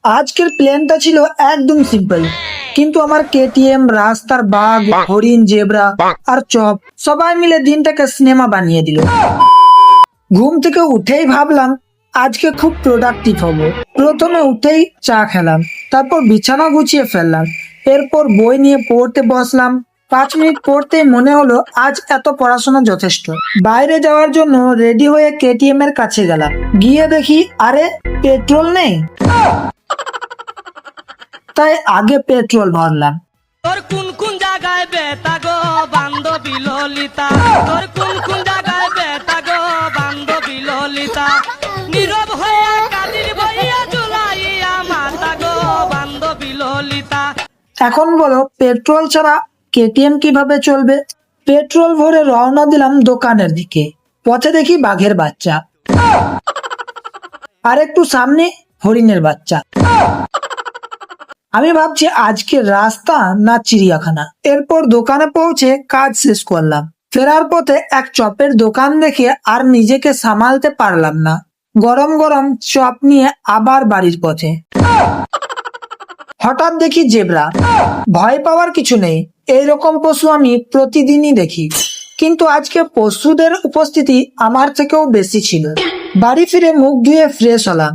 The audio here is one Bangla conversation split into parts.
আজকের প্ল্যানটা ছিল একদম সিম্পল, কিন্তু আমার কেটিএম, রাস্তার বাঘ, হরিণ, জেব্রা আর চপ সবাই মিলে দিনটাকে সিনেমা বানিয়ে দিল। ঘুম থেকে উঠেই ভাবলাম আজকে খুব প্রোডাক্টিভ হব। প্রথমে উঠেই চা খেলাম, তারপর বিছানা গুছিয়ে ফেললাম, এরপর বই নিয়ে পড়তে বসলাম। 5 মিনিট পড়তেই মনে হলো আজ এত পড়াশোনা যথেষ্ট। বাইরে যাওয়ার জন্য রেডি হয়ে কেটিএম এর কাছে গেলাম। গিয়ে দেখি আরে পেট্রোল নেই, তাই আগে পেট্রোল ভরলাম। তোর কোন কোন জায়গায় বেতা গো বান্ধবী ললিতা, তোর কোন কোন জায়গায় বেতা গো বান্ধবী ললিতা, নীরব হয়ে কাদির বইয়া জুলাইয়া মাতা গো বান্ধবী ললিতা। এখন বলো পেট্রোল ছাড়া কেটিএম কিভাবে চলবে? পেট্রোল ভরে রওনা দিলাম দোকানের দিকে। পথে দেখি বাঘের বাচ্চা, আর একটু সামনে হরিণের বাচ্চা। আমি ভাবছি আজকে রাস্তা না চিড়িয়াখানা। এরপর দোকানে পৌঁছে কাজ শেষ করলাম। ফেরার পথে এক চপের দোকান দেখে আর নিজেকে সামালতে পারলাম না। গরম গরম চপ নিয়ে আবার বাড়ির পথে। হঠাৎ দেখি জেব্রা। ভয় পাওয়ার কিছু নেই, এইরকম পশু আমি প্রতিদিনই দেখি, কিন্তু আজকে পশুদের উপস্থিতি আমার থেকেও বেশি ছিল। বাড়ি ফিরে মুখ ধুয়ে ফ্রেশ হলাম,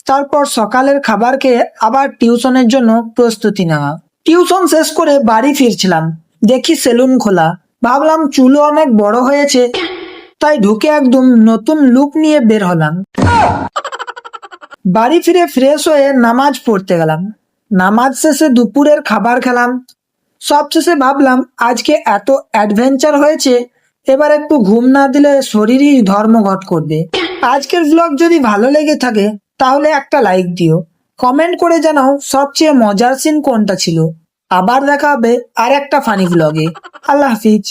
তারপর সকালের খাবার খেয়ে আবার টিউশনের জন্য প্রস্তুতি নেওয়া। টিউশন শেষ করে বাড়ি ফিরছিলাম, দেখি সেলুন খোলা। ভাবলাম চুলও অনেক বড় হয়েছে, তাই ঢুকে একদম নতুন লুক নিয়ে বের হলাম। বাড়ি ফিরে ফ্রেশ হয়ে নামাজ পড়তে গেলাম। নামাজ শেষে দুপুরের খাবার খেলাম। সবশেষে ভাবলাম আজকে এত অ্যাডভেঞ্চার হয়েছে, এবার একটু ঘুম না দিলে শরীরই ধর্মঘট করবে। আজকের ব্লগ যদি ভালো লেগে থাকে তাহলে একটা লাইক দিও, কমেন্ট করে জানাও সবচেয়ে মজার সিন কোনটা ছিল। আবার দেখা হবে আর একটা ফানি ব্লগে। আল্লাহ হাফিজ।